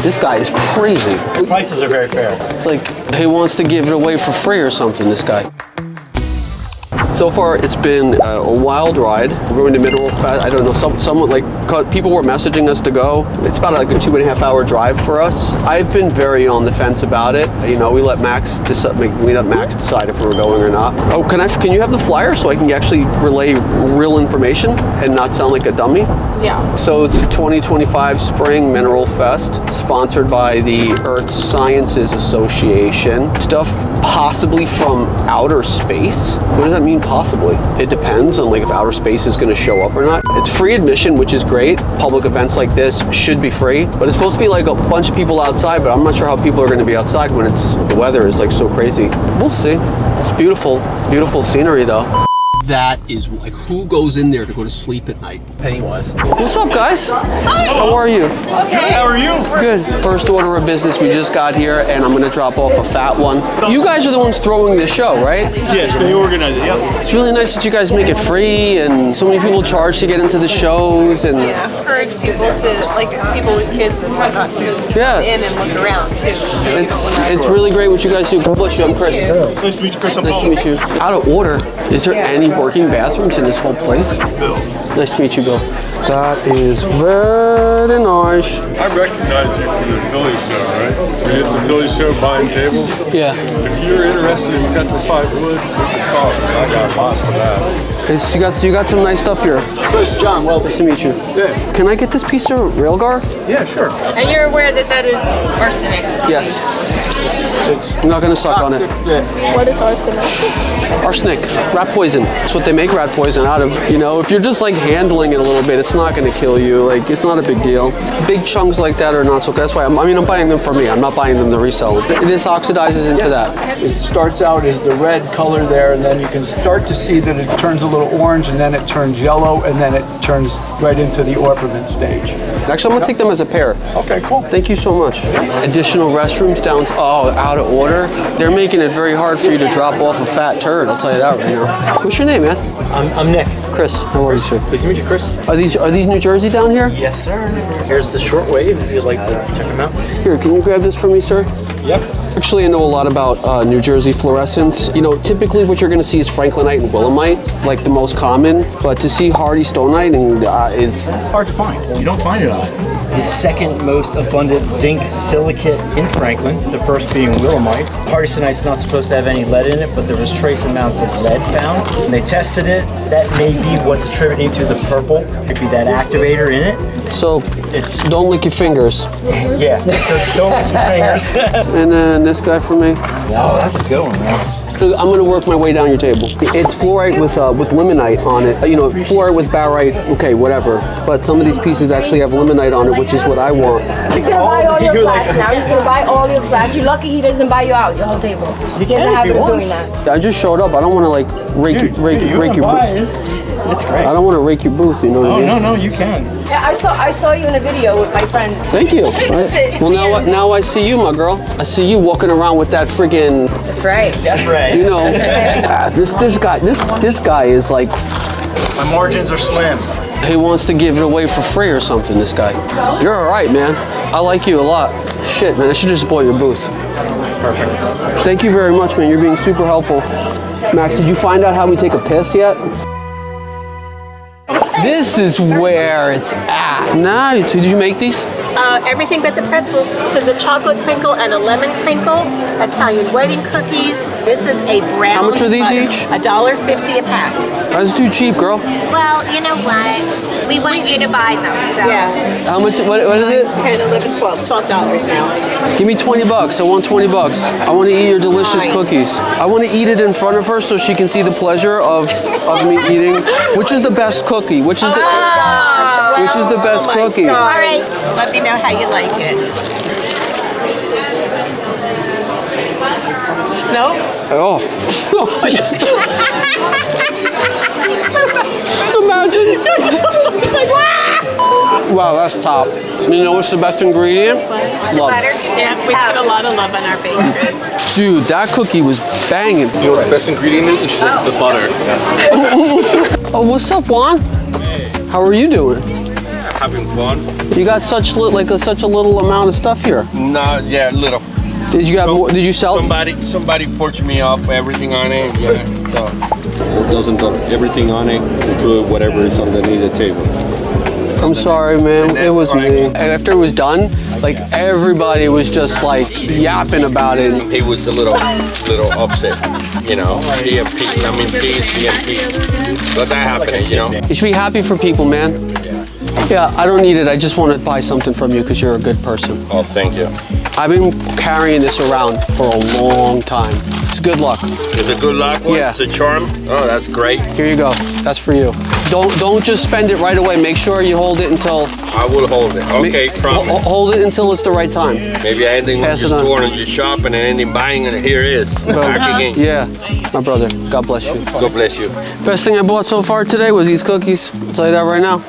This guy is crazy. The prices are very fair. It's like he wants to give it away for free or something, this guy. So far, it's been a wild ride. We're going to Mineralfest. I don't know, someone like, people were messaging us to go. It's about like a 2.5 hour drive for us. I've been very on the fence about it. You know, we let Max decide if we were going or not. Oh, can you have the flyer so I can actually relay real information and not sound like a dummy? Yeah. So it's the 2025 Spring Mineralfest, sponsored by the Earth Sciences Association. Stuff possibly from outer space. What does that mean, possibly? It depends on like if outer space is going to show up or not. It's free admission, which is great. Public events like this should be free, but it's supposed to be like a bunch of people outside, but I'm not sure how people are going to be outside when the weather is like so crazy. We'll see. It's beautiful, beautiful scenery though. That is like, who goes in there to go to sleep at night? Pennywise. What's up, guys? Hi. How are you? Okay. How are you? Good. First order of business, we just got here, and I'm gonna drop off a fat one. You guys are the ones throwing this show, right? Yes, they organize it, yep. It's really nice that you guys make it free, and so many people charge to get into the shows, and Yeah, encourage people to, like people with kids and whatnot to Yeah. come in and look around too. it's really great what you guys do. God bless you. I'm Chris. Nice to meet you, Chris. I'm Nice Paul. to meet you. Out of order, is there any working bathrooms in this whole place? Bill. Nice to meet you, Bill. That is very nice. I recognize you from the Philly show, right? We hit the Philly show buying tables. Yeah. If you're interested in petrified wood, we can talk. I got lots of that. You got some nice stuff here. Chris, John, well, Nice to meet you. Yeah. Can I get this piece of railguard? Yeah, sure. And you're aware that that is arsenic. Yes. I'm not gonna suck on it. What is arsenic? Arsenic, rat poison. That's what they make rat poison out of. You know, if you're just like handling it a little bit, it's not gonna kill you. Like, it's not a big deal. Big chunks like that are not so good. That's why I'm buying them for me. I'm not buying them to resell. This oxidizes into that. It starts out as the red color there, and then you can start to see that it turns a little orange, and then it turns yellow, and then it turns right into the orpiment stage. Actually, I'm gonna take them as a pair. Okay, cool. Thank you so much. Additional restrooms down. Oh, out of order. They're making it very hard for you to drop off a fat turd. I'll tell you that right now. What's your name, man? I'm Nick. Chris. How are you, sir? Pleased to meet you, Chris. Are these New Jersey down here? Yes, sir. Here's the shortwave if you'd like to check them out. Here, can you grab this for me, sir? Yep. Actually, I know a lot about New Jersey fluorescents. You know, typically what you're going to see is franklinite and willemite, like the most common. But to see hardy stonite is It's hard to find. You don't find it often. The second most abundant zinc silicate in Franklin, the first being willemite. Hardysonite's not supposed to have any lead in it, but there was trace amounts of lead found. When they tested it, that may be what's attributing to the purple. Could be that activator in it. so. It's Don't lick your fingers. yeah. So don't lick your fingers. And then this guy for me. Oh, that's a good one, man. I'm going to work my way down your table. It's fluorite with limonite on it. You know, fluorite with barite, okay, whatever. But some of these pieces actually have limonite on it, which is what I want. He's gonna buy all your flats now. He's gonna buy all your flats. You're lucky he doesn't buy you out your whole table. He has a habit of doing that. I just showed up. I don't want to like rake your booth. It's great. I don't want to rake your booth. You know what I mean? No, you can. Yeah, I saw you in a video with my friend. Thank you. Right. Well, now I see you, my girl. I see you walking around with that friggin'. That's right. That's right. You know, this guy is like, My margins are slim. he wants to give it away for free or something. This guy. You're all right, man. I like you a lot. Shit, man. I should just bought your booth. Perfect. Thank you very much, man. You're being super helpful. Max, did you find out how we take a piss yet? This is where it's at. Nice. Did you make these? Everything but the pretzels. This is a chocolate crinkle and a lemon crinkle. Italian wedding cookies. This is a brown. How much are these butter. each? $1.50 a pack. That's too cheap, girl. Well, you know what? We want you to buy them, so. Yeah. How much? What is it? 10, 11, 12. $12 now. Give me 20 bucks. I want 20 bucks. I want to eat your delicious cookies. I want to eat it in front of her so she can see the pleasure of me eating. Which is the best cookie? Which is the best cookie? All right. Let me know how you like it. No? Oh. Imagine. It's like, wow. Wow, that's top. You know what's the best ingredient? Love. Butter? Yeah, we put a lot of love on our baked goods. Dude, that cookie was banging. You know what the best ingredient is? And she's like, the butter. Oh, what's up, Juan? How are you doing? having fun. You got such such a little amount of stuff here. No, yeah, little. Did you have more? Did you sell? Somebody pushed me up everything on it. Yeah, so it doesn't have everything on it, include whatever is underneath the table. I'm sorry, man. It was me. After it was done, like everybody was just like yapping about it. He was a little upset, you know. He and peace. I mean, peace. He and peace. But that happened, you know. You should be happy for people, man. Yeah, I don't need it. I just want to buy something from you because you're a good person. Oh, thank you. I've been carrying this around for a long time. It's good luck. It's a good luck one? Yeah. It's a charm? Oh, that's great. Here you go. That's for you. Don't just spend it right away. Make sure you hold it until... I will hold it. Okay, promise. Hold it until it's the right time. Maybe I ended up just going and just shopping and ending buying and here it is. Back again. Yeah, my brother. God bless you. God bless you. Best thing I bought so far today was these cookies. I'll tell you that right now.